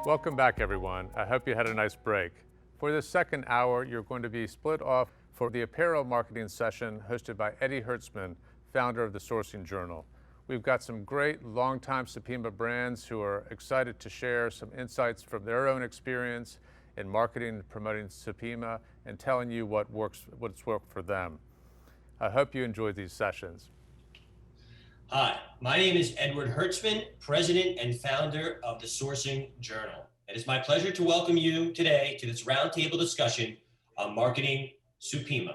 Welcome back, everyone. I hope you had a nice break. For this second hour, you're going to be split off for the apparel marketing session hosted by Eddie Hertzman, founder of the Sourcing Journal. We've got some great longtime Supima brands who are excited to share some insights from their own experience in marketing and promoting Supima and telling you what's worked for them. I hope you enjoyed these sessions. Hi, my name is Edward Hertzman, president and founder of the Sourcing Journal. It is my pleasure to welcome you today to this roundtable discussion on marketing Supima.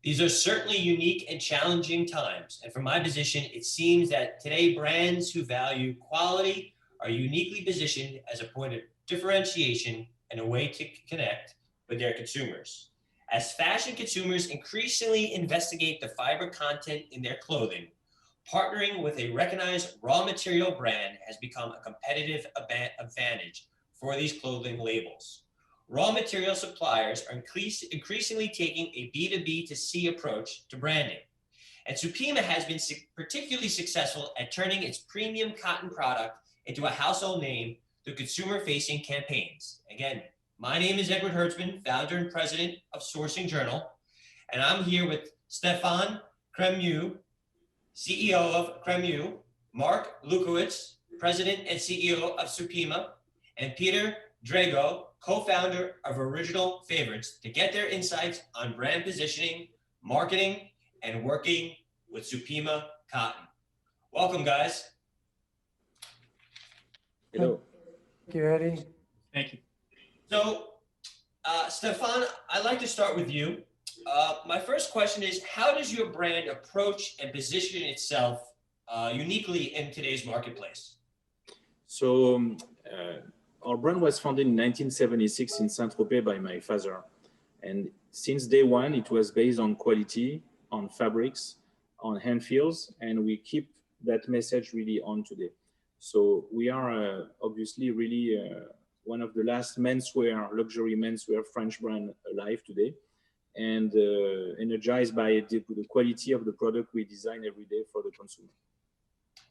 These are certainly unique and challenging times, and from my position, it seems that today brands who value quality are uniquely positioned as a point of differentiation and a way to connect with their consumers. As fashion consumers increasingly investigate the fiber content in their clothing, partnering with a recognized raw material brand has become a competitive advantage for these clothing labels. Raw material suppliers are increasingly taking a B2B to C approach to branding. And Supima has been particularly successful at turning its premium cotton product into a household name through consumer-facing campaigns. Again, my name is Edward Hertzman, founder and president of Sourcing Journal, and I'm here with Stephane Cremieux, CEO of Cremieux, Marc Lewkowitz, president and CEO of Supima, and Peter Drago, co-founder of Original Favorites, to get their insights on brand positioning, marketing, and working with Supima cotton. Welcome, guys. Hello. Thank you, Eddie. Thank you. So, Stephane, I'd like to start with you. My first question is, how does your brand approach and position itself uniquely in today's marketplace? So our brand was founded in 1976 in Saint-Tropez by my father. And since day one, it was based on quality, on fabrics, on hand feels, and we keep that message really on today. So we are obviously really one of the last luxury menswear French brand alive today, and energized by the quality of the product we design every day for the consumer.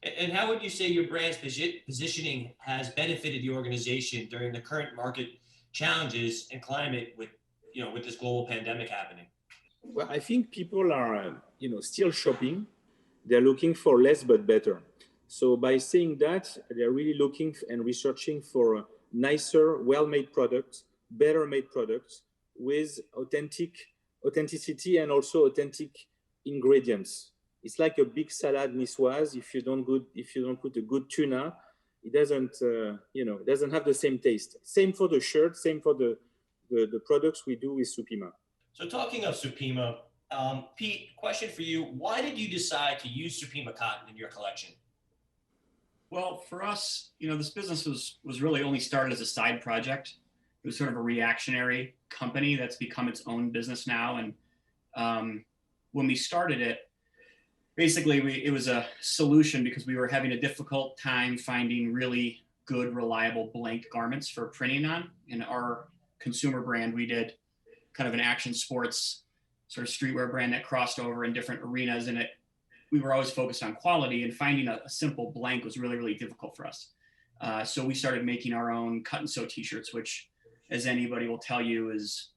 And how would you say your brand's positioning has benefited the organization during the current market challenges and climate with this global pandemic happening? Well, I think people are, still shopping. They're looking for less but better. So by saying that, they're really looking and researching for nicer, well-made products, better made products with authenticity and also authentic ingredients. It's like a big salad niçoise. If you don't put a good tuna, it doesn't have the same taste. Same for the shirt, same for the products we do with Supima. So talking of Supima, Pete, question for you. Why did you decide to use Supima cotton in your collection? Well, for us, this business was really only started as a side project. It was sort of a reactionary company that's become its own business now. And when we started it, basically it was a solution because we were having a difficult time finding really good, reliable blank garments for printing on. In our consumer brand, we did kind of an action sports sort of streetwear brand that crossed over in different arenas, and we were always focused on quality, and finding a simple blank was really, really difficult for us. So we started making our own cut and sew t-shirts, which, as anybody will tell you, is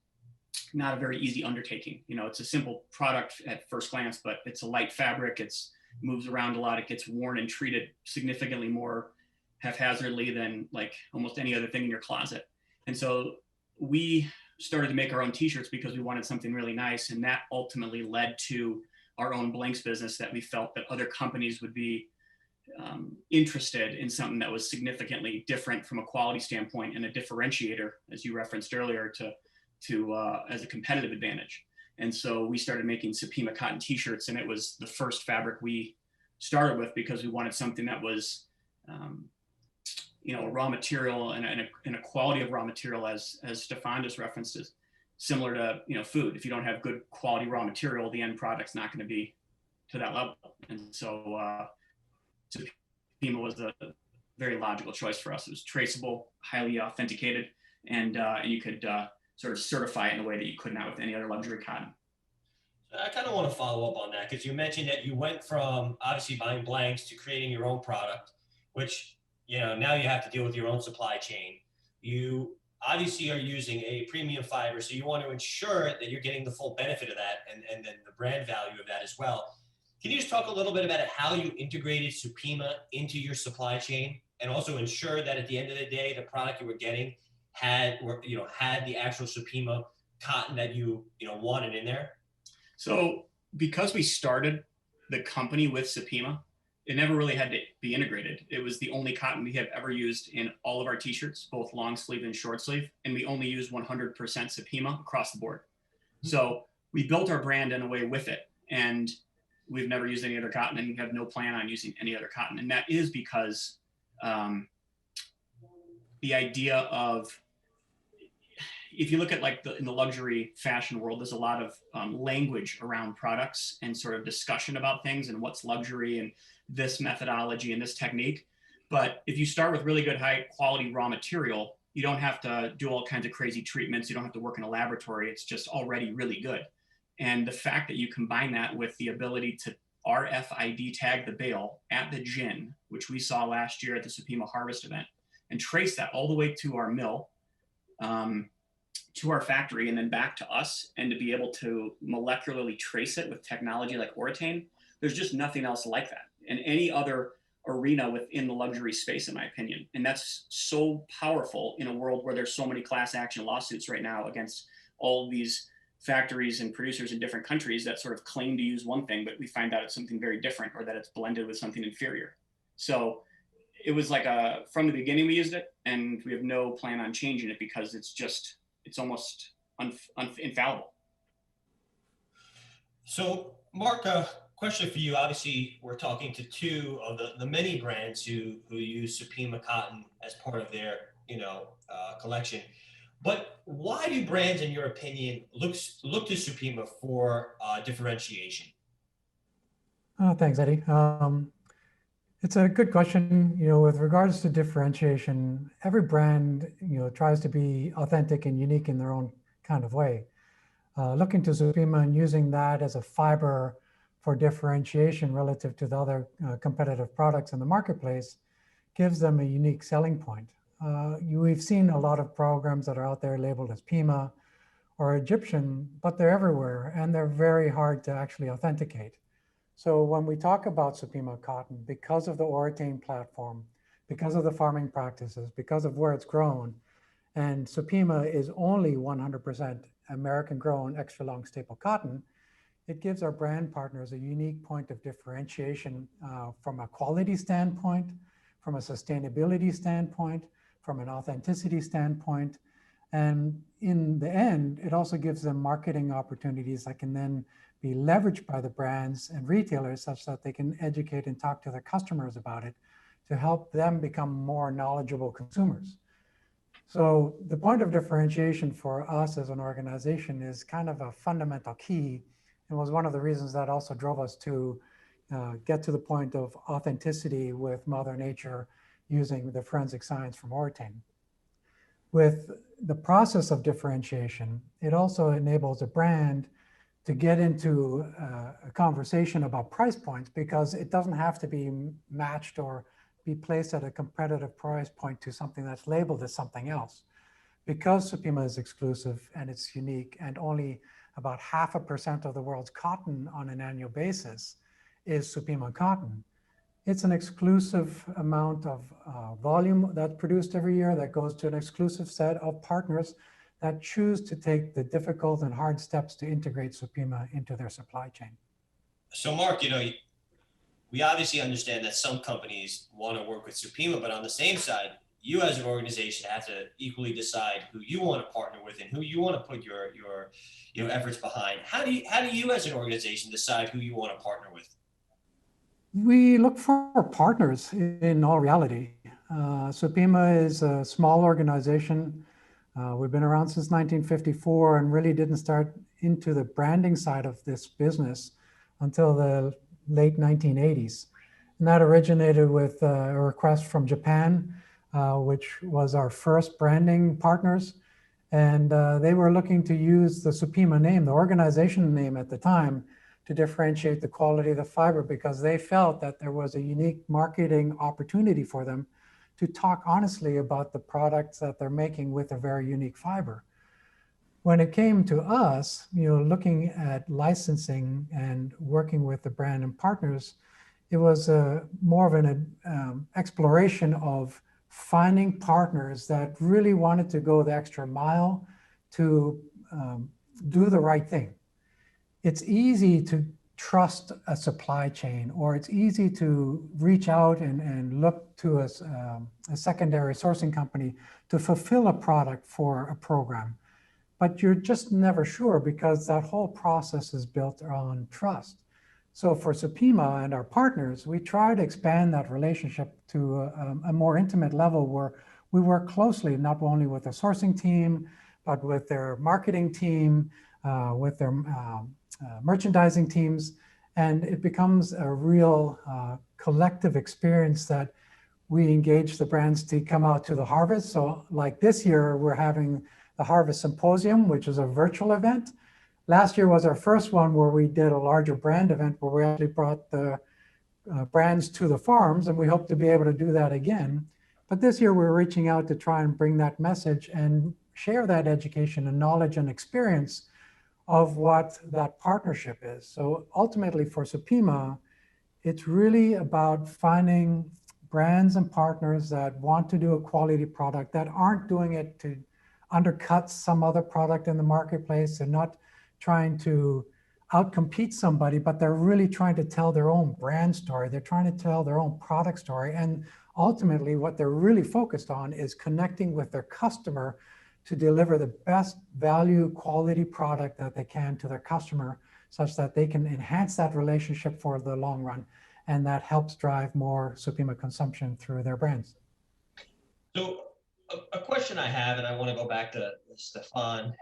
not a very easy undertaking. It's a simple product at first glance, but it's a light fabric. It moves around a lot. It gets worn and treated significantly more haphazardly than like almost any other thing in your closet. And so we started to make our own t-shirts because we wanted something really nice. And that ultimately led to our own blanks business, that we felt that other companies would be interested in something that was significantly different from a quality standpoint and a differentiator, as you referenced earlier, to as a competitive advantage. And so we started making Supima cotton t-shirts, and it was the first fabric we started with because we wanted something that was, a raw material and a quality of raw material, as Stephane just referenced, is similar to food. If you don't have good quality raw material, the end product's not going to be to that level. And so Supima was a very logical choice for us. It was traceable, highly authenticated, and you could sort of certify it in a way that you could not with any other luxury cotton. I kind of want to follow up on that, because you mentioned that you went from obviously buying blanks to creating your own product, which now you have to deal with your own supply chain. you obviously are using a premium fiber, so you want to ensure that you're getting the full benefit of that and then the brand value of that as well. Can you just talk a little bit about how you integrated Supima into your supply chain and also ensure that at the end of the day, the product you were getting had the actual Supima cotton that you wanted in there? So because we started the company with Supima, it never really had to be integrated. It was the only cotton we have ever used in all of our t-shirts, both long sleeve and short sleeve. And we only use 100% Supima across the board. So we built our brand in a way with it. And we've never used any other cotton, and we have no plan on using any other cotton. And that is because the idea of, if you look at like in the luxury fashion world, there's a lot of language around products and sort of discussion about things and what's luxury and this methodology and this technique. But if you start with really good high quality raw material, you don't have to do all kinds of crazy treatments. You don't have to work in a laboratory. It's just already really good. And the fact that you combine that with the ability to RFID tag the bale at the gin, which we saw last year at the Supima Harvest event, and trace that all the way to our mill, to our factory, and then back to us, and to be able to molecularly trace it with technology like Ortane, there's just nothing else like that in any other arena within the luxury space, in my opinion. And that's so powerful in a world where there's so many class action lawsuits right now against all these factories and producers in different countries that sort of claim to use one thing, but we find out it's something very different, or that it's blended with something inferior. So it was like from the beginning we used it, and we have no plan on changing it because it's almost infallible. So Mark, a question for you. Obviously, we're talking to two of the many brands who use Supima cotton as part of their collection. But why do brands, in your opinion, look to Supima for differentiation? Thanks, Eddie. It's a good question. With regards to differentiation, every brand, tries to be authentic and unique in their own kind of way. Looking to Supima and using that as a fiber for differentiation relative to the other competitive products in the marketplace gives them a unique selling point. We've seen a lot of programs that are out there labeled as Pima or Egyptian, but they're everywhere and they're very hard to actually authenticate. So when we talk about Supima cotton, because of the Ortane platform, because of the farming practices, because of where it's grown, and Supima is only 100% American grown extra long staple cotton, it gives our brand partners a unique point of differentiation from a quality standpoint, from a sustainability standpoint, from an authenticity standpoint. And in the end, it also gives them marketing opportunities that can then be leveraged by the brands and retailers such that they can educate and talk to their customers about it to help them become more knowledgeable consumers. So the point of differentiation for us as an organization is kind of a fundamental key, and was one of the reasons that also drove us to get to the point of authenticity with Mother Nature using the forensic science from Ortane. With the process of differentiation, it also enables a brand to get into a conversation about price points, because it doesn't have to be matched or be placed at a competitive price point to something that's labeled as something else. Because Supima is exclusive and it's unique, and only about 0.5% of the world's cotton on an annual basis is Supima cotton, it's an exclusive amount of volume that's produced every year that goes to an exclusive set of partners that choose to take the difficult and hard steps to integrate Supima into their supply chain. So Mark, we obviously understand that some companies want to work with Supima, but on the same side, you as an organization have to equally decide who you want to partner with and who you want to put your efforts behind. How do you as an organization decide who you want to partner with? We look for partners in all reality. Supima is a small organization. We've been around since 1954 and really didn't start into the branding side of this business until the late 1980s. And that originated with a request from Japan, which was our first branding partners. And they were looking to use the Supima name, the organization name at the time, to differentiate the quality of the fiber, because they felt that there was a unique marketing opportunity for them to talk honestly about the products that they're making with a very unique fiber. When it came to us, looking at licensing and working with the brand and partners, it was more of an exploration of finding partners that really wanted to go the extra mile to do the right thing. It's easy to trust a supply chain, or it's easy to reach out and look to a secondary sourcing company to fulfill a product for a program. But you're just never sure, because that whole process is built on trust. So for Supima and our partners, we try to expand that relationship to a more intimate level, where we work closely not only with the sourcing team, but with their marketing team, with their merchandising teams. And it becomes a real collective experience that we engage the brands to come out to the harvest. So like this year, we're having the Harvest Symposium, which is a virtual event. Last year was our first one where we did a larger brand event where we actually brought the brands to the farms, and we hope to be able to do that again. But this year we're reaching out to try and bring that message and share that education and knowledge and experience of what that partnership is. So ultimately for Supima, it's really about finding brands and partners that want to do a quality product, that aren't doing it to undercut some other product in the marketplace, and not trying to outcompete somebody, but they're really trying to tell their own brand story. They're trying to tell their own product story. And ultimately what they're really focused on is connecting with their customer to deliver the best value quality product that they can to their customer, such that they can enhance that relationship for the long run. And that helps drive more Supima consumption through their brands. So a question I have, and I want to go back to Stephane,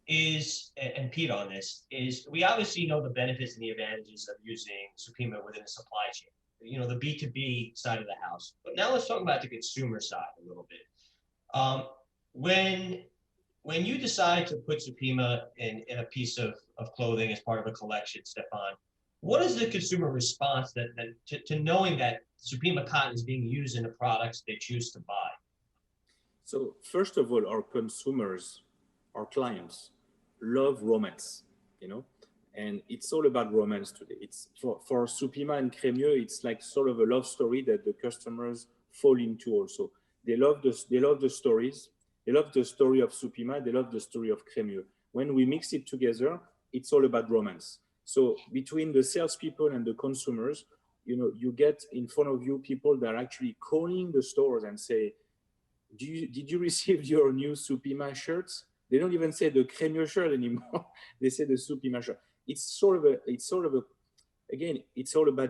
and Pete on this, is we obviously know the benefits and the advantages of using Supima within the supply chain, the B2B side of the house. But now let's talk about the consumer side a little bit. When you decide to put Supima in a piece of clothing as part of a collection, Stephane, what is the consumer response to knowing that Supima cotton is being used in the products they choose to buy? So first of all, our consumers, our clients, love romance, and it's all about romance today. It's for Supima and Cremieux, it's like sort of a love story that the customers fall into also. They love the stories. They love the story of Supima. They love the story of Cremieux. When we mix it together, it's all about romance. So between the salespeople and the consumers, you get in front of you people that are actually calling the stores and say, did you receive your new Supima shirts? They don't even say the Cremieux shirt anymore. They say the Supima shirt. It's all about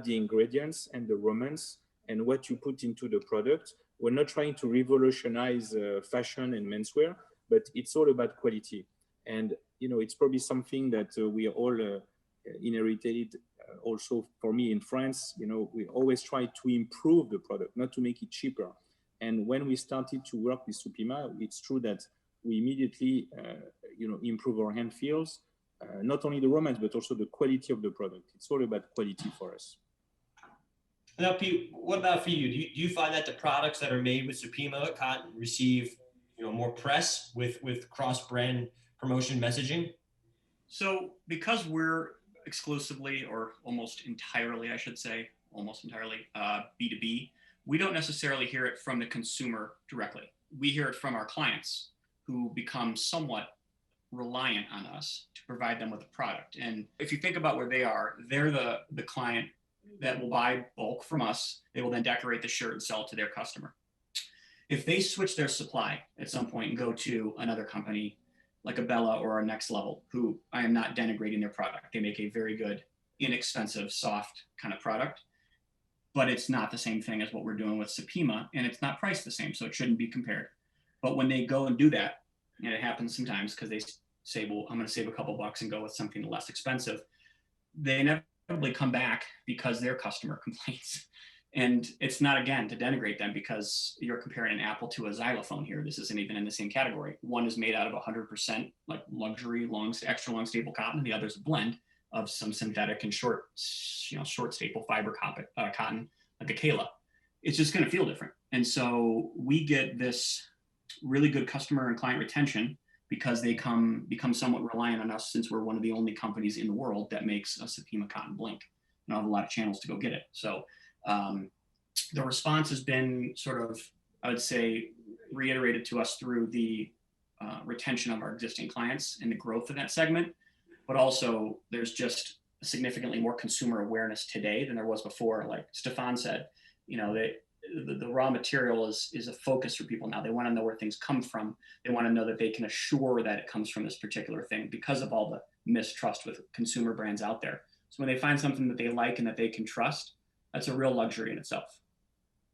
the ingredients and the romance and what you put into the product. We're not trying to revolutionize fashion and menswear, but it's all about quality. And, it's probably something that we all inherited also for me in France. We always try to improve the product, not to make it cheaper. And when we started to work with Supima, it's true that we immediately, improve our hand feels, not only the romance, but also the quality of the product. It's all about quality for us. Now, Pete, what about for you? Do you find that the products that are made with Supima cotton receive, more press with cross-brand promotion messaging? So because we're exclusively, or almost entirely, I should say, B2B, we don't necessarily hear it from the consumer directly. We hear it from our clients, who become somewhat reliant on us to provide them with a product. And if you think about where they are, they're the client that will buy bulk from us. They will then decorate the shirt and sell it to their customer. If they switch their supply at some point and go to another company like a Bella or a Next Level, who I am not denigrating their product. They make a very good, inexpensive, soft kind of product, but it's not the same thing as what we're doing with Supima, and it's not priced the same, so it shouldn't be compared. But when they go and do that, and it happens sometimes because they say, well, I'm going to save a couple bucks and go with something less expensive, they inevitably come back because their customer complains. And it's not, again, to denigrate them, because you're comparing an apple to a xylophone here. This isn't even in the same category. One is made out of 100% like luxury, extra long staple cotton. The other is a blend of some synthetic and short staple fiber cotton, like a Kala. it's just going to feel different. And so we get this really good customer and client retention because they become somewhat reliant on us, since we're one of the only companies in the world that makes a Supima cotton blink. And I have a lot of channels to go get it. So the response has been sort of, I would say, reiterated to us through the retention of our existing clients and the growth of that segment. But also there's just significantly more consumer awareness today than there was before. Like Stephane said, the raw material is a focus for people now. They want to know where things come from. They want to know that they can assure that it comes from this particular thing because of all the mistrust with consumer brands out there. So when they find something that they like and that they can trust, that's a real luxury in itself.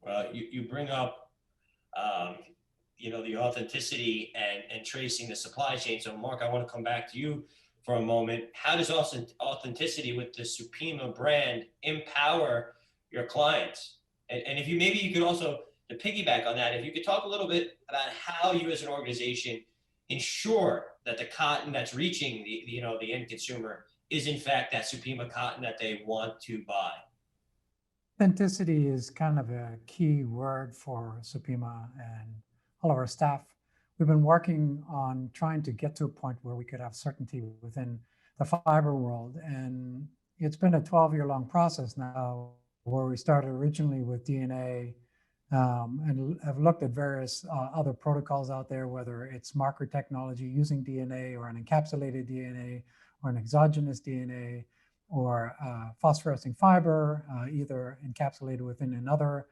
Well, you bring up, the authenticity and tracing the supply chain. So Mark, I want to come back to you for a moment. How does authenticity with the Supima brand empower your clients? And if you could also, to piggyback on that, if you could talk a little bit about how you as an organization ensure that the cotton that's reaching the end consumer is in fact that Supima cotton that they want to buy. Authenticity is kind of a key word for Supima and all of our staff. We've been working on trying to get to a point where we could have certainty within the fiber world. And it's been a 12-year-long process now, where we started originally with DNA and have looked at various other protocols out there, whether it's marker technology using DNA or an encapsulated DNA or an exogenous DNA, or phosphorescing fiber, either encapsulated within another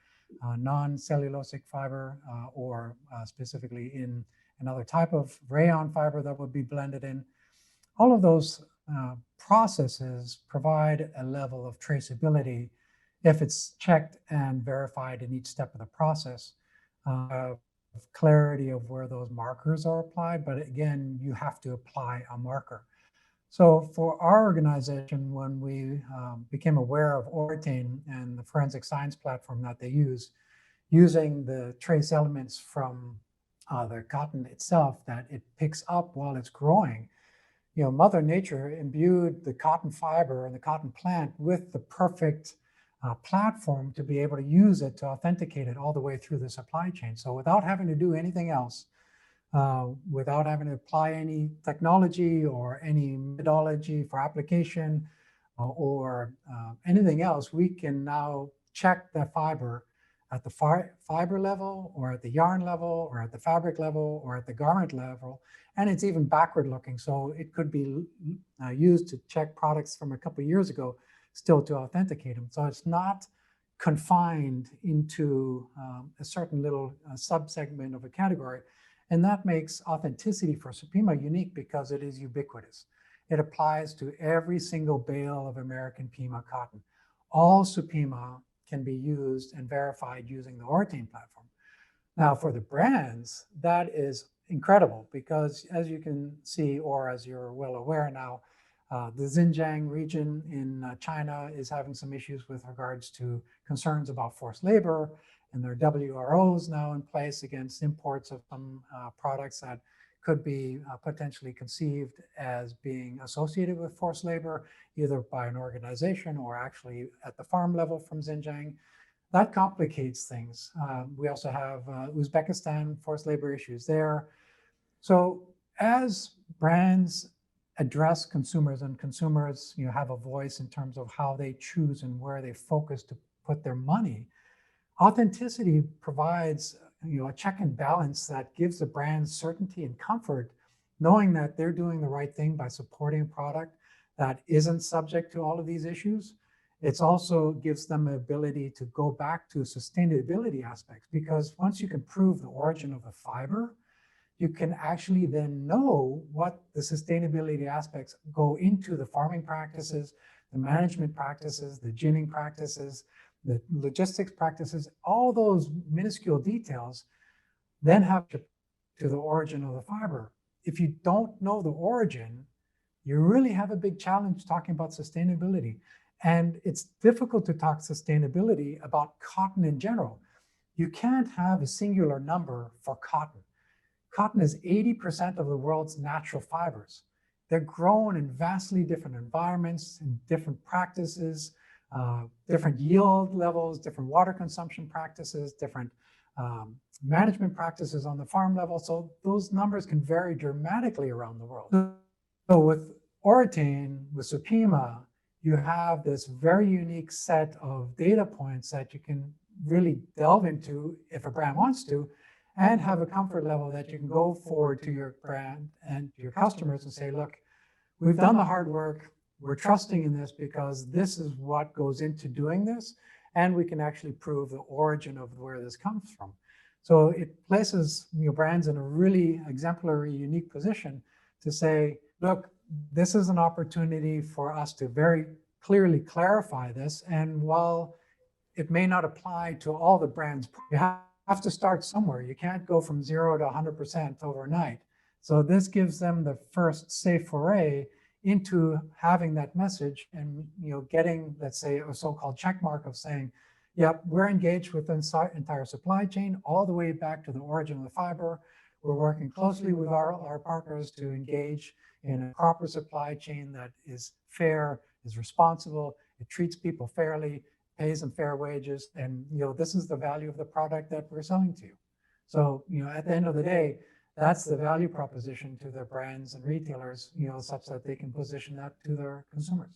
non-cellulosic fiber or specifically in another type of rayon fiber that would be blended in. All of those processes provide a level of traceability if it's checked and verified in each step of the process. Clarity of where those markers are applied, but again, you have to apply a marker. So for our organization, when we became aware of Ortane and the forensic science platform that they use, using the trace elements from the cotton itself that it picks up while it's growing, Mother Nature imbued the cotton fiber and the cotton plant with the perfect platform to be able to use it to authenticate it all the way through the supply chain. So without having to do anything else, without having to apply any technology or any methodology for application or anything else, we can now check the fiber at the fiber level or at the yarn level or at the fabric level or at the garment level. And it's even backward looking. So it could be used to check products from a couple of years ago still to authenticate them. So it's not confined into a certain little subsegment of a category. And that makes authenticity for Supima unique because it is ubiquitous. It applies to every single bale of American Pima cotton. All Supima can be used and verified using the Ortane platform. Now for the brands, that is incredible because as you can see, or as you're well aware now, the Xinjiang region in China is having some issues with regards to concerns about forced labor, and there are WROs now in place against imports of some products that could be potentially conceived as being associated with forced labor, either by an organization or actually at the farm level from Xinjiang. That complicates things. We also have Uzbekistan forced labor issues there. So as brands address consumers and consumers have a voice in terms of how they choose and where they focus to put their money, authenticity provides a check and balance that gives the brand certainty and comfort, knowing that they're doing the right thing by supporting a product that isn't subject to all of these issues. It also gives them the ability to go back to sustainability aspects, because once you can prove the origin of the fiber, you can actually then know what the sustainability aspects go into the farming practices, the management practices, the ginning practices, the logistics practices. All those minuscule details then have to the origin of the fiber. If you don't know the origin, you really have a big challenge talking about sustainability. And it's difficult to talk sustainability about cotton in general. You can't have a singular number for cotton. Cotton is 80% of the world's natural fibers. They're grown in vastly different environments and different practices, different yield levels, different water consumption practices, different management practices on the farm level. So those numbers can vary dramatically around the world. So with Oratane, with Supima, you have this very unique set of data points that you can really delve into if a brand wants to, and have a comfort level that you can go forward to your brand and your customers and say, look, we've done the hard work. We're trusting in this because this is what goes into doing this. And we can actually prove the origin of where this comes from. So it places brands in a really exemplary, unique position to say, look, this is an opportunity for us to very clearly clarify this. And while it may not apply to all the brands, you have to start somewhere. You can't go from 0 to 100% overnight. So this gives them the first safe foray into having that message and getting, let's say, a so-called check mark of saying, yep, we're engaged with the entire supply chain all the way back to the origin of the fiber. We're working closely with our partners to engage in a proper supply chain that is fair, is responsible, it treats people fairly, pays them fair wages, and this is the value of the product that we're selling to you. So at the end of the day, that's the value proposition to their brands and retailers, such that they can position that to their consumers.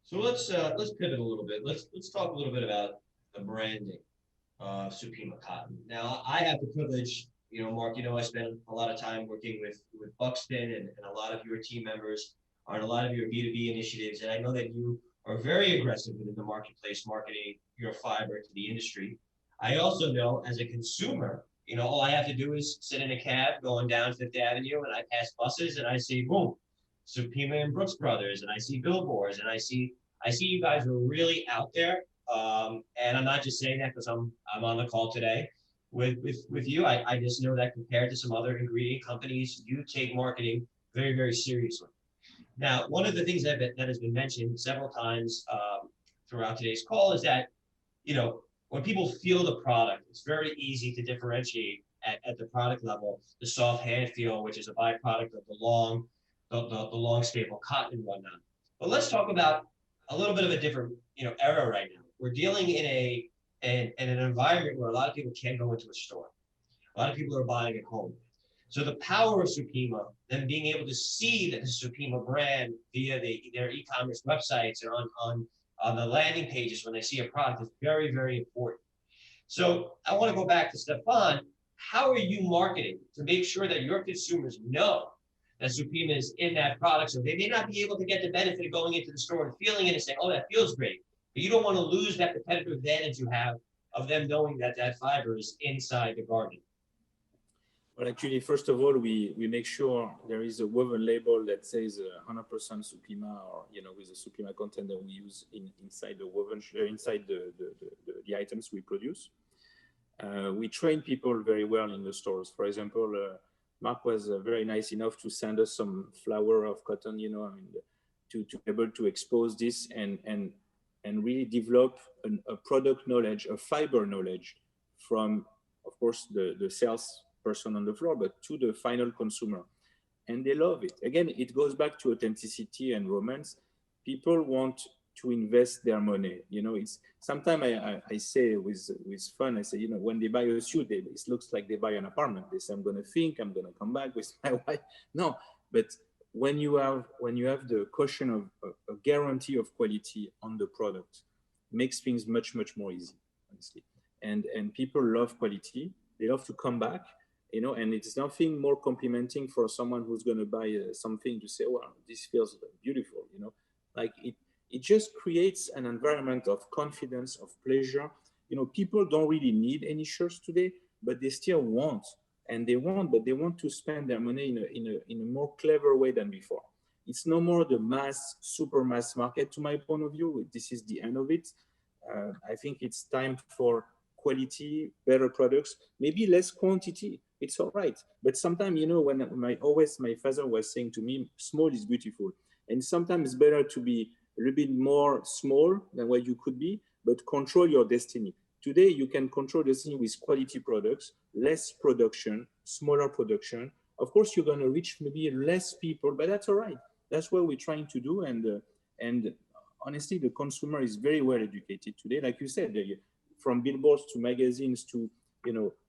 So let's pivot a little bit. Let's talk a little bit about the branding of Supima Cotton. Now, I have the privilege, Mark, I spend a lot of time working with Buxton and a lot of your team members on a lot of your B2B initiatives, and I know that you are very aggressive within the marketplace, marketing your fiber to the industry. I also know as a consumer, all I have to do is sit in a cab going down Fifth Avenue and I pass buses and I see, boom, Supima and Brooks Brothers, and I see billboards, and I see you guys are really out there. And I'm not just saying that because I'm on the call today with you. I just know that compared to some other ingredient companies, you take marketing very, very seriously. Now, one of the things that has been mentioned several times throughout today's call is that, when people feel the product, it's very easy to differentiate at the product level, the soft hand feel, which is a byproduct of the long staple cotton and whatnot. But let's talk about a little bit of a different, era right now. We're dealing in an environment where a lot of people can't go into a store. A lot of people are buying at home. So the power of Supima, them being able to see that the Supima brand via their e-commerce websites and on the landing pages when they see a product is very, very important. So I want to go back to Stephane. How are you marketing to make sure that your consumers know that Supima is in that product? So they may not be able to get the benefit of going into the store and feeling it and saying, oh, that feels great. But you don't want to lose that competitive advantage you have of them knowing that that fiber is inside the garden. Well, actually, first of all, we make sure there is a woven label that says 100% Supima, or with the Supima content that we use inside the woven, inside the items we produce. We train people very well in the stores. For example, Marc was very nice enough to send us some flower of cotton, to be able to expose this and really develop a product knowledge, a fiber knowledge from, of course, the sales person on the floor, but to the final consumer. And they love it. Again, it goes back to authenticity and romance. People want to invest their money. It's sometimes I say with fun, I say, when they buy a suit, it looks like they buy an apartment. They say, I'm going to come back with my wife. No, but when you have the caution of a guarantee of quality on the product, makes things much, much more easy, honestly. And people love quality. They love to come back. And it's nothing more complimenting for someone who's going to buy something to say, wow, this feels beautiful, like it just creates an environment of confidence, of pleasure. People don't really need any shirts today, but they still want, but they want to spend their money in a more clever way than before. It's no more the super mass market, to my point of view. This is the end of it. I think it's time for quality, better products, maybe less quantity. It's all right. But sometimes, when my father was saying to me, small is beautiful. And sometimes it's better to be a little bit more small than what you could be, but control your destiny. Today, you can control destiny with quality products, less production, smaller production. Of course, you're going to reach maybe less people, but that's all right. That's what we're trying to do. And honestly, the consumer is very well educated today. Like you said, from billboards to magazines to,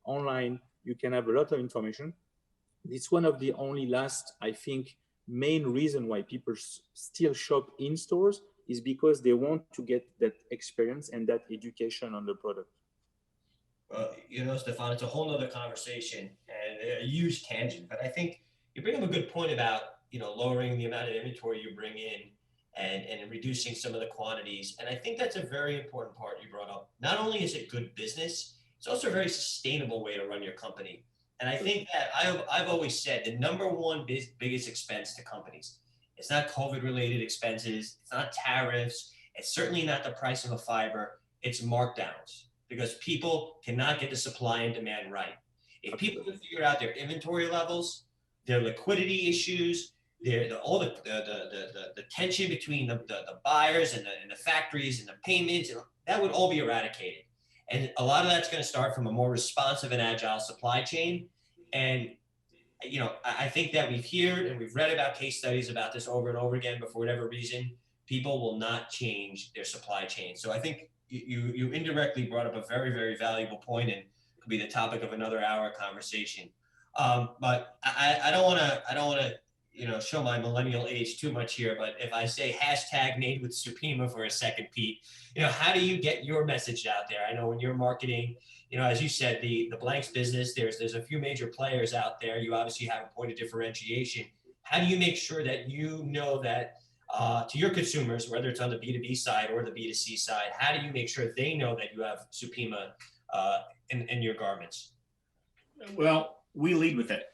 online, you can have a lot of information. It's one of the only last, I think, main reason why people still shop in stores is because they want to get that experience and that education on the product. Stephane, it's a whole nother conversation and a huge tangent, but I think you bring up a good point about, lowering the amount of inventory you bring in and reducing some of the quantities. And I think that's a very important part you brought up. Not only is it good business, it's also a very sustainable way to run your company. And I think that I've always said the number one biggest expense to companies, it's not COVID-related expenses, it's not tariffs, it's certainly not the price of a fiber, it's markdowns, because people cannot get the supply and demand right. If people can figure out their inventory levels, their liquidity issues, all the tension between the buyers and the factories and the payments, that would all be eradicated. And a lot of that's going to start from a more responsive and agile supply chain. And, I think that we've heard and we've read about case studies about this over and over again, but for whatever reason, people will not change their supply chain. So I think you indirectly brought up a very, very valuable point and could be the topic of another hour conversation. But I don't want to, show my millennial age too much here, but if I say hashtag made with Supima for a second, Pete, how do you get your message out there? I know when you're marketing, as you said, the blanks business, there's a few major players out there. You obviously have a point of differentiation. How do you make sure that that to your consumers, whether it's on the B2B side or the B2C side, how do you make sure they know that you have Supima in your garments? Well, we lead with it,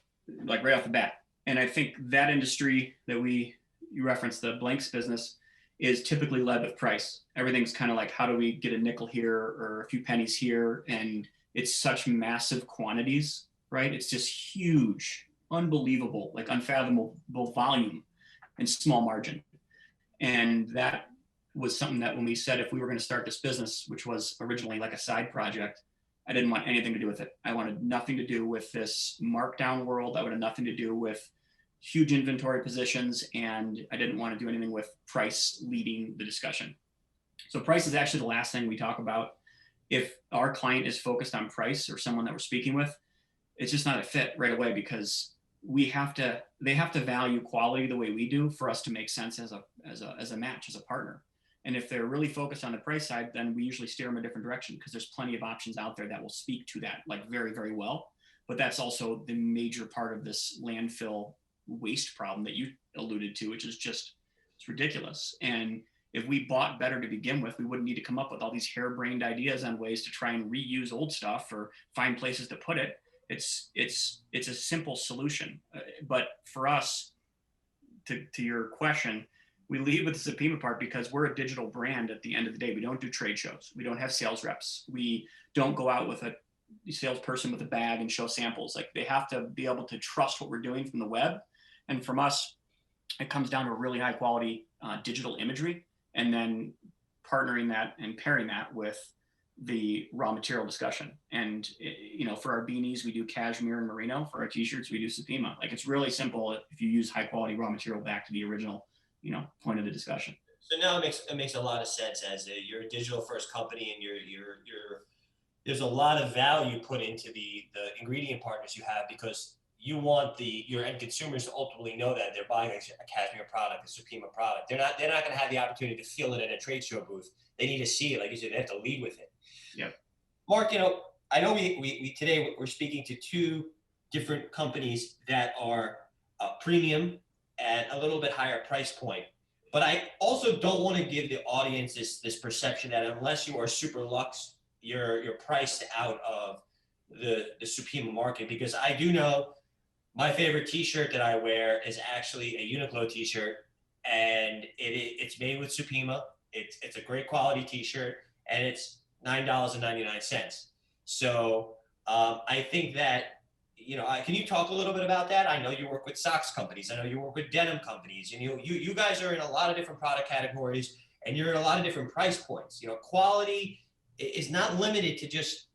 like right off the bat. And I think that industry that you referenced, the blanks business, is typically led with price. Everything's kind of like, how do we get a nickel here or a few pennies here? And it's such massive quantities, right? It's just huge, unbelievable, like unfathomable volume and small margin. And that was something that when we said, if we were going to start this business, which was originally like a side project, I didn't want anything to do with it. I wanted nothing to do with this markdown world. I wanted nothing to do with huge inventory positions, and I didn't want to do anything with price leading the discussion. So price is actually the last thing we talk about. If our client is focused on price or someone that we're speaking with, it's just not a fit right away, because they have to value quality the way we do for us to make sense as a match, as a partner. And if they're really focused on the price side, then we usually steer them a different direction, because there's plenty of options out there that will speak to that, like very, very well. But that's also the major part of this landfill waste problem that you alluded to, which is just, it's ridiculous. And if we bought better to begin with, we wouldn't need to come up with all these harebrained ideas on ways to try and reuse old stuff or find places to put it. It's a simple solution. But for us, to your question, we lead with the Supima part because we're a digital brand at the end of the day. We don't do trade shows. We don't have sales reps. We don't go out with a salesperson with a bag and show samples. Like, they have to be able to trust what we're doing from the web. And from us, it comes down to really high quality digital imagery, and then partnering that and pairing that with the raw material discussion. And, for our beanies, we do cashmere and merino. For our t-shirts, we do Supima. Like, it's really simple if you use high quality raw material back to the original, point of the discussion. So now it makes a lot of sense as you're a digital first company, and there's a lot of value put into the ingredient partners you have, because you want your end consumers to ultimately know that they're buying a cashmere product, a Supima product. They're not going to have the opportunity to feel it at a trade show booth. They need to see it, like you said. They have to lead with it. Yeah. Mark, I know we today we're speaking to two different companies that are premium at a little bit higher price point. But I also don't want to give the audience this perception that unless you are super luxe, you're priced out of the Supima market, because I do know my favorite t-shirt that I wear is actually a Uniqlo t-shirt, and it's made with Supima. It's a great quality t-shirt, and it's $9.99. So I think that, can you talk a little bit about that? I know you work with socks companies. I know you work with denim companies, and you guys are in a lot of different product categories, and you're in a lot of different price points. Quality is not limited to just,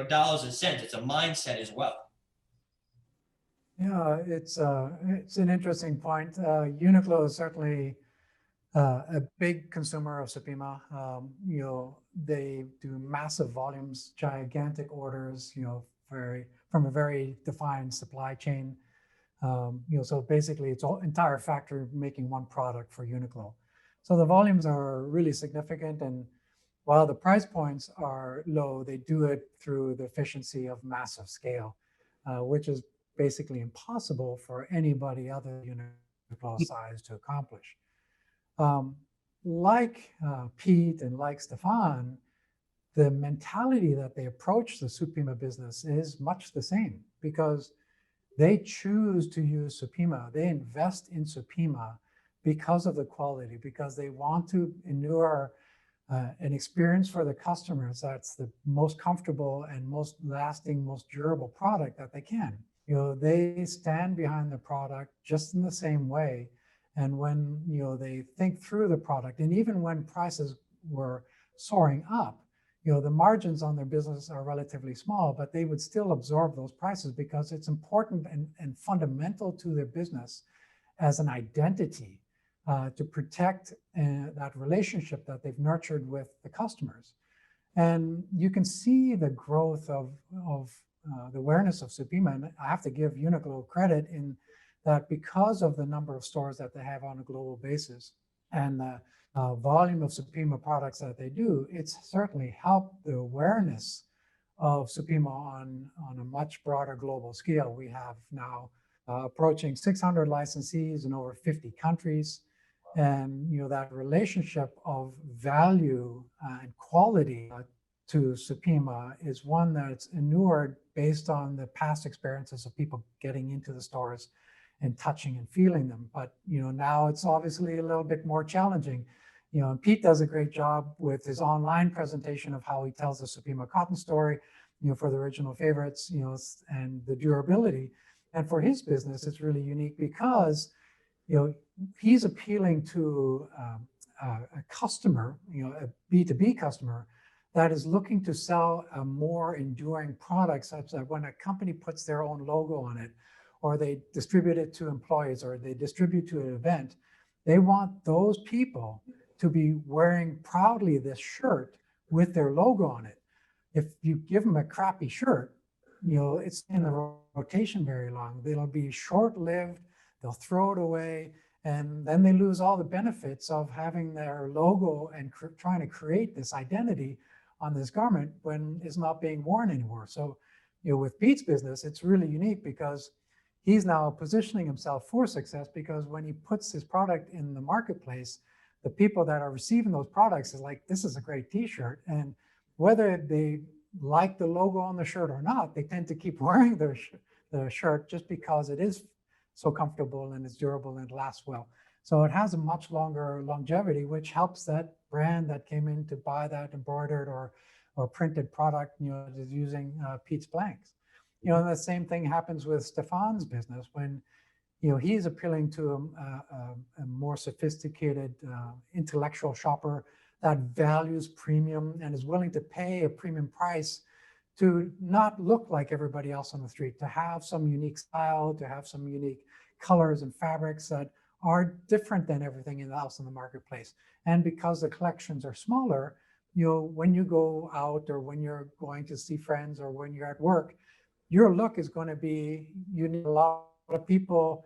dollars and cents. It's a mindset as well. Yeah, it's an interesting point. Uniqlo is certainly a big consumer of Supima. They do massive volumes, gigantic orders, from a very defined supply chain. So basically it's all entire factory making one product for Uniqlo. So the volumes are really significant, and while the price points are low, they do it through the efficiency of massive scale, which is basically impossible for anybody other than Uniqlo size to accomplish. Um, like Pete and like Stephane, the mentality that they approach the Supima business is much the same, because they choose to use Supima. They invest in Supima because of the quality, because they want to endure an experience for the customers that's the most comfortable and most lasting, most durable product that they can. They stand behind the product just in the same way. And when they think through the product, and even when prices were soaring up, the margins on their business are relatively small, but they would still absorb those prices because it's important and fundamental to their business as an identity to protect that relationship that they've nurtured with the customers. And you can see the growth of the awareness of Supima. And I have to give Uniqlo credit in that, because of the number of stores that they have on a global basis and the volume of Supima products that they do, it's certainly helped the awareness of Supima on a much broader global scale. We have now approaching 600 licensees in over 50 countries. And that relationship of value and quality to Supima is one that's inured based on the past experiences of people getting into the stores and touching and feeling them. But now it's obviously a little bit more challenging. And Pete does a great job with his online presentation of how he tells the Supima cotton story, for the original favorites, and the durability. And for his business, it's really unique because he's appealing to a customer, a B2B customer that is looking to sell a more enduring product, such that when a company puts their own logo on it, or they distribute it to employees, or they distribute to an event, they want those people to be wearing proudly this shirt with their logo on it. If you give them a crappy shirt, it's in the rotation very long. It'll be short-lived, they'll throw it away, and then they lose all the benefits of having their logo and trying to create this identity on this garment when it's not being worn anymore. So, with Pete's business, it's really unique because he's now positioning himself for success, because when he puts his product in the marketplace, the people that are receiving those products is like, this is a great t-shirt. And whether they like the logo on the shirt or not, they tend to keep wearing the shirt just because it is so comfortable and it's durable and it lasts well. So it has a much longer longevity, which helps that brand that came in to buy that embroidered or printed product, is using Pete's blanks. And the same thing happens with Stephane's business when, he's appealing to a more sophisticated intellectual shopper that values premium and is willing to pay a premium price to not look like everybody else on the street, to have some unique style, to have some unique colors and fabrics that are different than everything else in the marketplace. And because the collections are smaller, when you go out or when you're going to see friends or when you're at work, your look is going to be unique. A lot of people,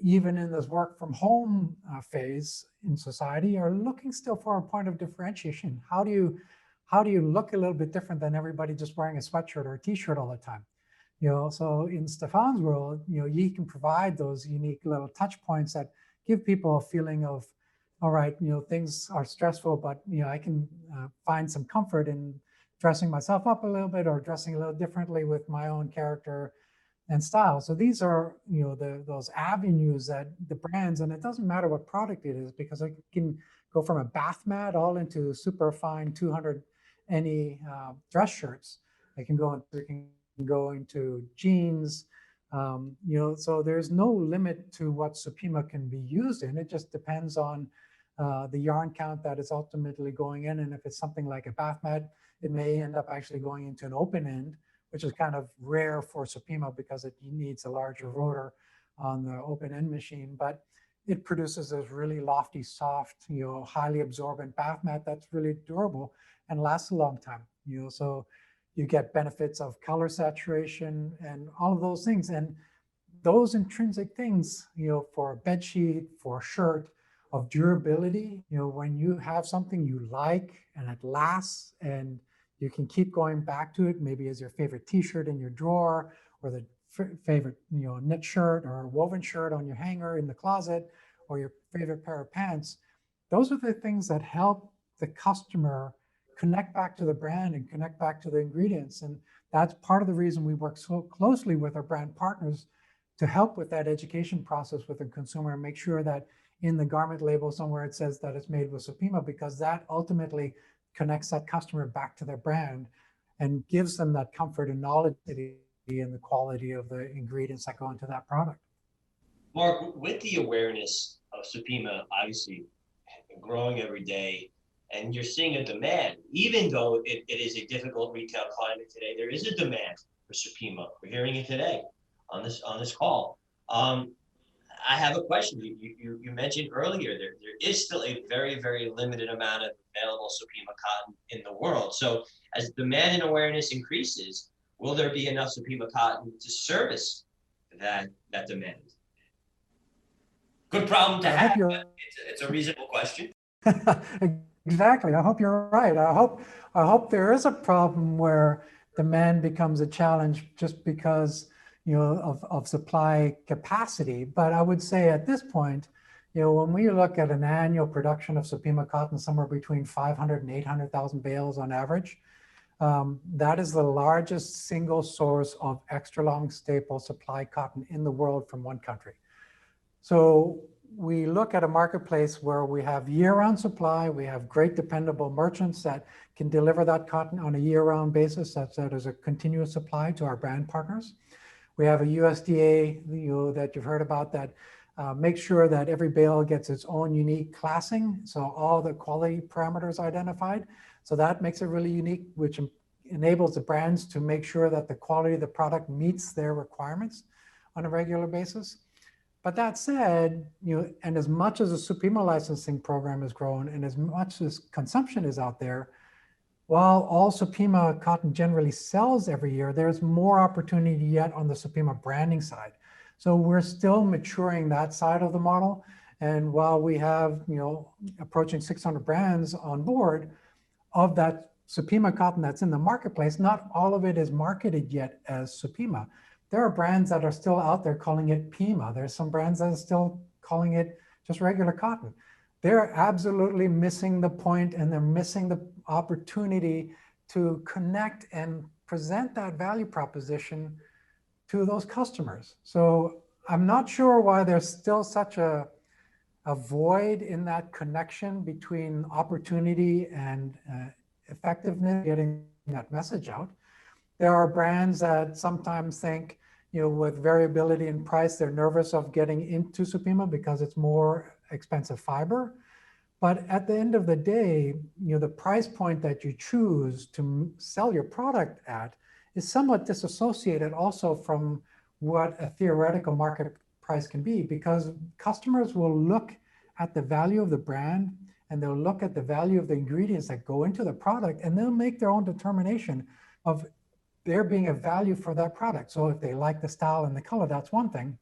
even in this work from home phase in society, are looking still for a point of differentiation. How do you look a little bit different than everybody just wearing a sweatshirt or a t-shirt all the time? So in Stephane's world, he can provide those unique little touch points that give people a feeling of, all right, things are stressful, but I can find some comfort in dressing myself up a little bit or dressing a little differently with my own character and style. So these are, those avenues that the brands, and it doesn't matter what product it is, because it can go from a bath mat all into super fine 200 NE dress shirts. It can go into jeans. So there's no limit to what Supima can be used in. It just depends on the yarn count that is ultimately going in. And if it's something like a bath mat, it may end up actually going into an open end, which is kind of rare for Supima because it needs a larger rotor on the open end machine. But it produces this really lofty, soft, highly absorbent bath mat that's really durable and lasts a long time. So you get benefits of color saturation and all of those things. And those intrinsic things, for a bed sheet, for a shirt, of durability, when you have something you like and it lasts and you can keep going back to it, maybe as your favorite t-shirt in your drawer, or the favorite knit shirt or woven shirt on your hanger in the closet, or your favorite pair of pants. Those are the things that help the customer connect back to the brand and connect back to the ingredients. And that's part of the reason we work so closely with our brand partners to help with that education process with the consumer and make sure that in the garment label somewhere it says that it's made with Supima, because that ultimately connects that customer back to their brand and gives them that comfort and knowledge in the quality of the ingredients that go into that product. Marc, with the awareness of Supima obviously growing every day, and you're seeing a demand, even though it is a difficult retail climate today, there is a demand for Supima. We're hearing it today on this call. I have a question. You mentioned earlier there is still a very, very limited amount of available Supima cotton in the world. So as demand and awareness increases, will there be enough Supima cotton to service that demand? Good problem to have, but it's a reasonable question. Exactly. I hope you're right. I hope there is a problem where demand becomes a challenge just because of supply capacity. But I would say at this point, when we look at an annual production of Supima cotton, somewhere between 500 and 800,000 bales on average, that is the largest single source of extra long staple supply cotton in the world from one country. So we look at a marketplace where we have year-round supply, we have great dependable merchants that can deliver that cotton on a year-round basis, that is a continuous supply to our brand partners. We have a USDA that you've heard about that makes sure that every bale gets its own unique classing, so all the quality parameters identified. So that makes it really unique, which enables the brands to make sure that the quality of the product meets their requirements on a regular basis. But that said, and as much as the Supima licensing program has grown and as much as consumption is out there, while all Supima cotton generally sells every year, there's more opportunity yet on the Supima branding side. So we're still maturing that side of the model. And while we have, approaching 600 brands on board, of that Supima cotton that's in the marketplace, not all of it is marketed yet as Supima. There are brands that are still out there calling it Pima. There's some brands that are still calling it just regular cotton. They're absolutely missing the point, and they're missing the opportunity to connect and present that value proposition to those customers. So I'm not sure why there's still such a void in that connection between opportunity and effectiveness, getting that message out. There are brands that sometimes think, with variability in price, they're nervous of getting into Supima because it's more expensive fiber. But at the end of the day, the price point that you choose to sell your product at is somewhat disassociated also from what a theoretical market price can be, because customers will look at the value of the brand and they'll look at the value of the ingredients that go into the product, and they'll make their own determination of there being a value for that product. So if they like the style and the color, that's one thing.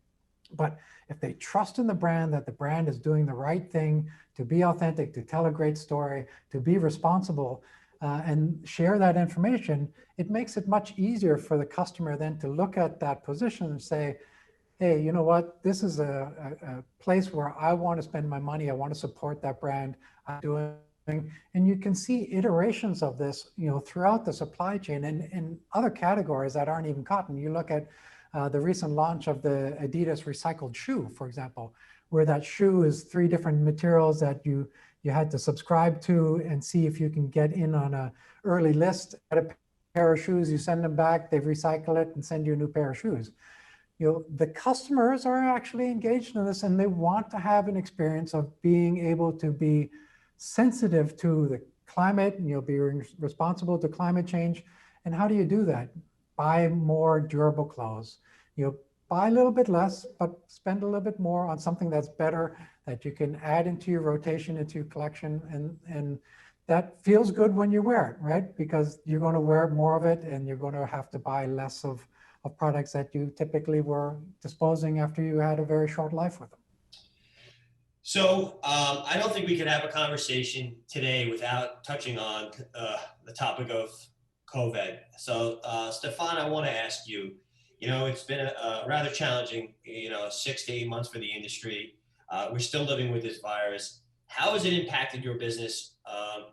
But if they trust in the brand, that the brand is doing the right thing to be authentic, to tell a great story, to be responsible, and share that information, it makes it much easier for the customer then to look at that position and say, hey, you know what, this is a place where I want to spend my money. I want to support that brand. I'm doing. And you can see iterations of this, throughout the supply chain and in other categories that aren't even cotton. You look at the recent launch of the Adidas recycled shoe, for example, where that shoe is 3 different materials that you had to subscribe to and see if you can get in on a early list. At a pair of shoes, you send them back, they recycle it and send you a new pair of shoes. The customers are actually engaged in this, and they want to have an experience of being able to be sensitive to the climate, and be responsible to climate change. And how do you do that? Buy more durable clothes. Buy a little bit less, but spend a little bit more on something that's better that you can add into your rotation, into your collection, and that feels good when you wear it, right? Because you're going to wear more of it and you're going to have to buy less of products that you typically were disposing after you had a very short life with them. So I don't think we can have a conversation today without touching on the topic of COVID. So Stephane, I want to ask you, it's been a rather challenging, 6 to 8 months for the industry. We're still living with this virus. How has it impacted your business,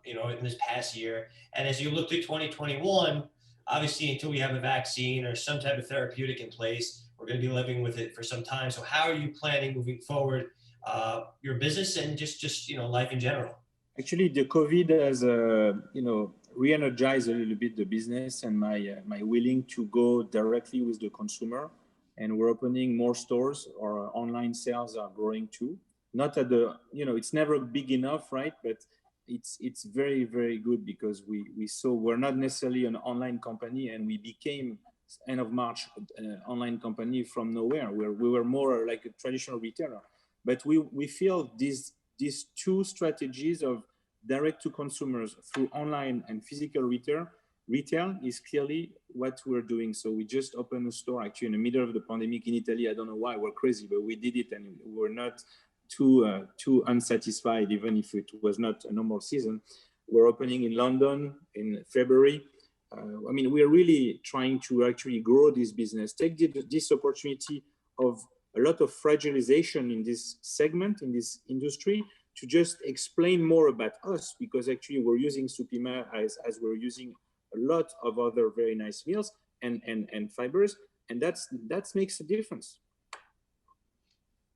in this past year? And as you look to 2021, obviously, until we have a vaccine or some type of therapeutic in place, we're going to be living with it for some time. So how are you planning moving forward your business and just life in general? Actually, the COVID has re-energized a little bit the business and my willing to go directly with the consumer. And we're opening more stores. Our online sales are growing too. Not at the, it's never big enough, right? But it's very, very good because we saw we're not necessarily an online company, and we became end of March an online company from nowhere, where we were more like a traditional retailer. But we feel these two strategies of direct to consumers through online and physical retail is clearly what we're doing. So we just opened a store actually in the middle of the pandemic in Italy. I don't know why, we're crazy, but we did it, and we're not too unsatisfied, even if it was not a normal season. We're opening in London in February. We're really trying to actually grow this business, take this opportunity of a lot of fragilization in this segment, in this industry, to just explain more about us, because actually we're using Supima as we're using a lot of other very nice meals and fibers, and that makes a difference.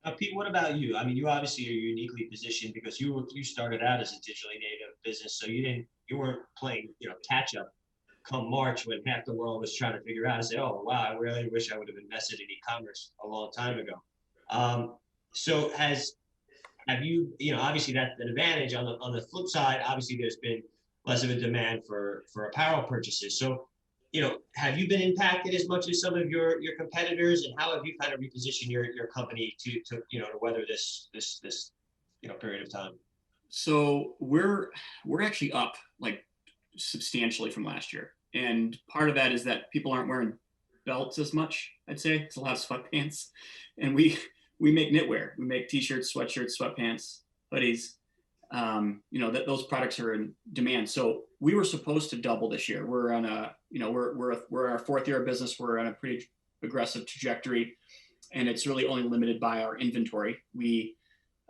Now, Pete, what about you? You obviously are uniquely positioned because you started out as a digitally native business, so you weren't playing catch up come March when half the world was trying to figure out and say, oh wow, I really wish I would have invested in e-commerce a long time ago. So have you obviously that's an advantage. On the flip side, obviously there's been less of a demand for apparel purchases. So have you been impacted as much as some of your competitors, and how have you kind of repositioned your company to weather this period of time? So we're actually up like substantially from last year, and part of that is that people aren't wearing belts as much. I'd say it's a lot of sweatpants, and we make knitwear. We make t-shirts, sweatshirts, sweatpants, hoodies. Those products are in demand. So we were supposed to double this year. We're on we're our fourth year of business. We're on a pretty aggressive trajectory, and it's really only limited by our inventory. We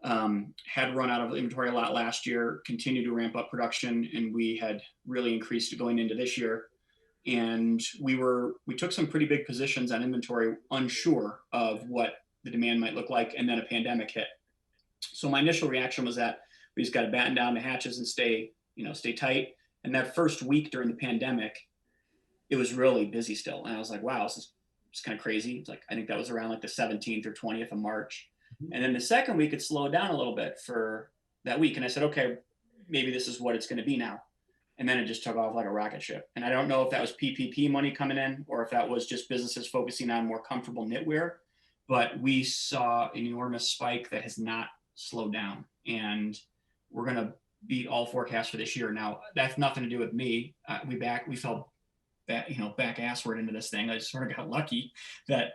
had run out of inventory a lot last year, continued to ramp up production, and we had really increased it going into this year. And we took some pretty big positions on inventory, unsure of what the demand might look like, and then a pandemic hit. So my initial reaction was that we just got to batten down the hatches and stay tight. And that first week during the pandemic, it was really busy still. And I was like, wow, this is kind of crazy. It's like, I think that was around like the 17th or 20th of March. And then the second week, it slowed down a little bit for that week. And I said, okay, maybe this is what it's going to be now. And then it just took off like a rocket ship. And I don't know if that was PPP money coming in or if that was just businesses focusing on more comfortable knitwear. But we saw an enormous spike that has not slowed down. And we're going to beat all forecasts for this year. Now, that's nothing to do with me. We fell back assward into this thing. I just sort of got lucky that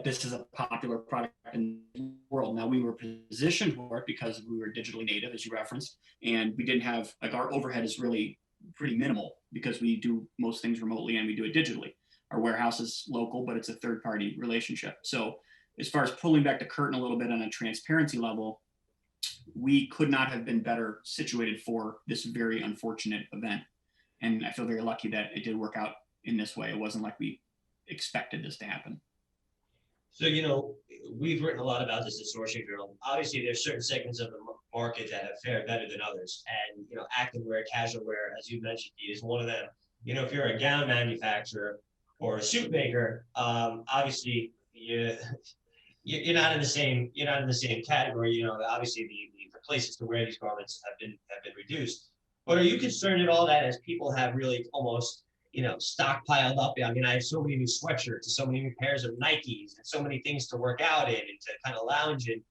this is a popular product in the world. Now, we were positioned for it because we were digitally native, as you referenced, and we didn't have, like, our overhead is really pretty minimal because we do most things remotely and we do it digitally. Our warehouse is local, but it's a third-party relationship. So as far as pulling back the curtain a little bit on a transparency level, we could not have been better situated for this very unfortunate event. And I feel very lucky that it did work out in this way. It wasn't like we expected this to happen. So, we've written a lot about this at Sourcing Journal. Obviously, there's certain segments of the market that have fared better than others. And, activewear, casual wear, as you mentioned, is one of them. If you're a gown manufacturer or a suit maker, obviously you're not in the same category. Obviously the places to wear these garments have been reduced. But are you concerned at all that as people have really almost stockpiled up? I have so many new sweatshirts, so many new pairs of Nikes, and so many things to work out in and to kind of lounge in,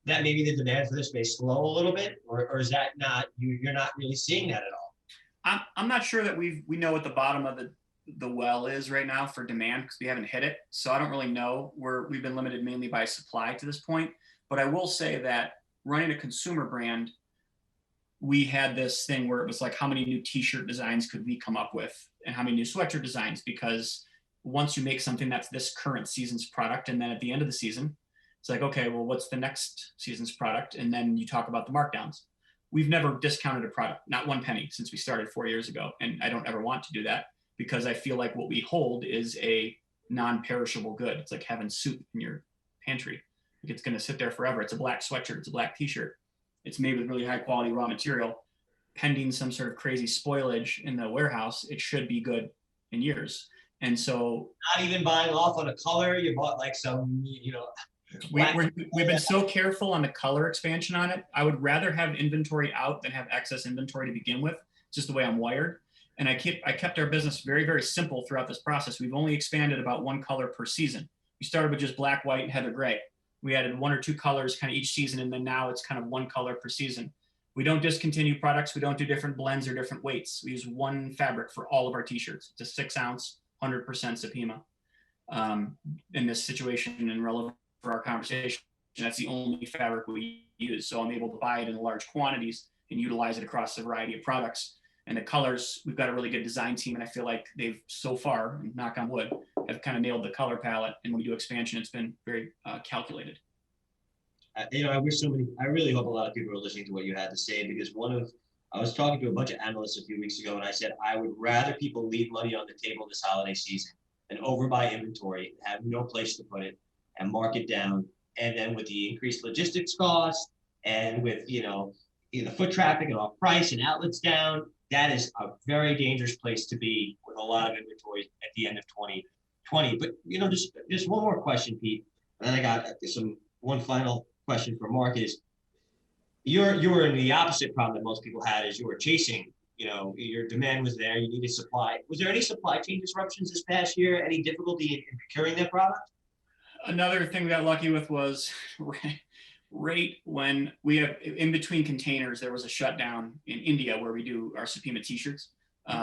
that maybe the demand for this may slow a little bit, or is that not, you're not really seeing that at all? I'm not sure that we know what the bottom of the well is right now for demand, because we haven't hit it. So I don't really know. We've been limited mainly by supply to this point. But I will say that running a consumer brand, we had this thing where it was like, how many new t-shirt designs could we come up with, and how many new sweatshirt designs? Because once you make something that's this current season's product, and then at the end of the season, it's like, okay, well, what's the next season's product? And then you talk about the markdowns. We've never discounted a product, not one penny, since we started 4 years ago. And I don't ever want to do that, because I feel like what we hold is a non-perishable good. It's like having soup in your pantry. Like, it's going to sit there forever. It's a black sweatshirt. It's a black t-shirt. It's made with really high quality raw material. Pending some sort of crazy spoilage in the warehouse, it should be good in years. And so, not even buying off on a color, you bought like some, we've been so careful on the color expansion on it. I would rather have inventory out than have excess inventory to begin with. It's just the way I'm wired. And I kept our business very, very simple throughout this process. We've only expanded about one color per season. We started with just black, white, and heather gray. We added one or two colors kind of each season, and then now it's kind of one color per season. We don't discontinue products. We don't do different blends or different weights. We use one fabric for all of our t-shirts. It's a 6 ounce, 100% Supima. In this situation and relevant for our conversation, that's the only fabric we use. So I'm able to buy it in large quantities and utilize it across a variety of products. And the colors, we've got a really good design team, and I feel like they've so far, knock on wood, have kind of nailed the color palette. And when we do expansion, it's been very calculated. I really hope a lot of people are listening to what you had to say, because I was talking to a bunch of analysts a few weeks ago, and I said, I would rather people leave money on the table this holiday season than overbuy inventory, have no place to put it, and mark it down. And then with the increased logistics costs, and with, the foot traffic and off price and outlets down, that is a very dangerous place to be with a lot of inventory at the end of 2020. But, just one more question, Pete. And then I got one final question for Mark is, you were in the opposite problem that most people had, is you were chasing, your demand was there, you needed supply. Was there any supply chain disruptions this past year? Any difficulty in procuring that product? Another thing we got lucky with was right when we have in between containers, there was a shutdown in India where we do our Supima t-shirts.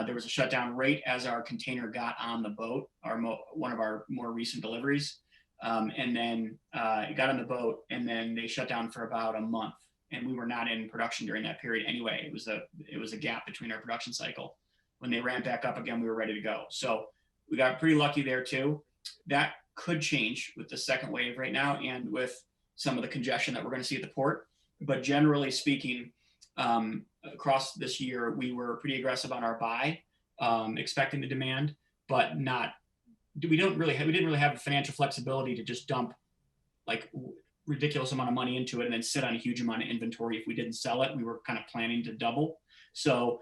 There was a shutdown right as our container got on the boat, one of our more recent deliveries. And then it got on the boat, and then they shut down for about a month, and we were not in production during that period anyway. It was a gap between our production cycle. When they ramped back up again, we were ready to go. So we got pretty lucky there too. That could change with the second wave right now, and with some of the congestion that we're going to see at the port. But generally speaking, across this year, we were pretty aggressive on our buy, expecting the demand, but we didn't really have the financial flexibility to just dump like ridiculous amount of money into it and then sit on a huge amount of inventory. If we didn't sell it, we were kind of planning to double. So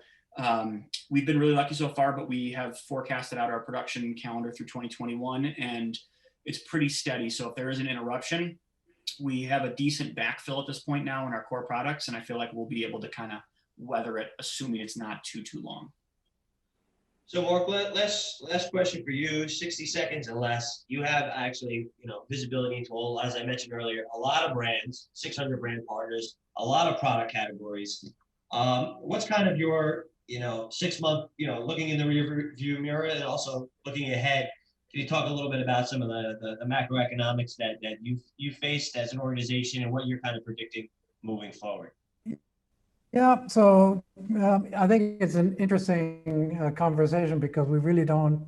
we've been really lucky so far, but we have forecasted out our production calendar through 2021, and it's pretty steady. So if there is an interruption, we have a decent backfill at this point now in our core products, and I feel like we'll be able to kind of weather it, assuming it's not too long. So Mark, last question for you, 60 seconds and less. You have actually, visibility into all, as I mentioned earlier, a lot of brands, 600 brand partners, a lot of product categories. What's kind of your, 6 month, looking in the rear-view mirror and also looking ahead? Can you talk a little bit about some of the macroeconomics that you faced as an organization and what you're kind of predicting moving forward? Yeah, so I think it's an interesting conversation, because we really don't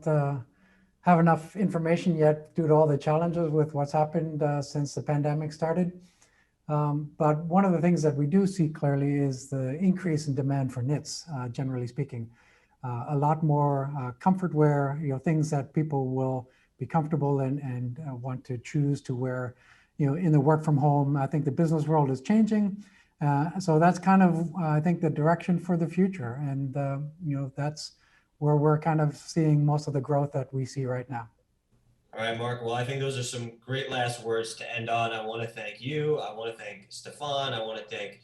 have enough information yet due to all the challenges with what's happened since the pandemic started. But one of the things that we do see clearly is the increase in demand for knits, generally speaking. A lot more comfort wear, things that people will be comfortable in and want to choose to wear, in the work from home. I think the business world is changing. So that's kind of, I think, the direction for the future. And, that's where we're kind of seeing most of the growth that we see right now. All right, Mark. Well, I think those are some great last words to end on. I want to thank you. I want to thank Stephane. I want to thank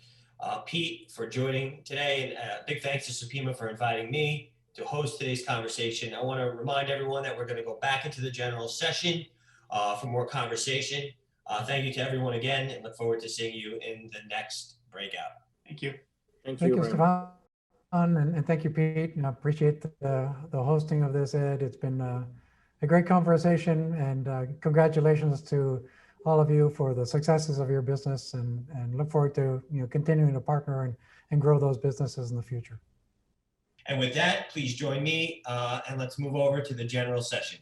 Pete for joining today. And big thanks to Supima for inviting me to host today's conversation. I want to remind everyone that we're going to go back into the general session for more conversation. Thank you to everyone again, and look forward to seeing you in the next breakout. Thank you. Thank Thank you. you, Stephane, and thank you, Pete. I appreciate the hosting of this, Ed. It's been a great conversation, and congratulations to all of you for the successes of your business, and look forward to continuing to partner and grow those businesses in the future. And with that, please join me, and let's move over to the general session.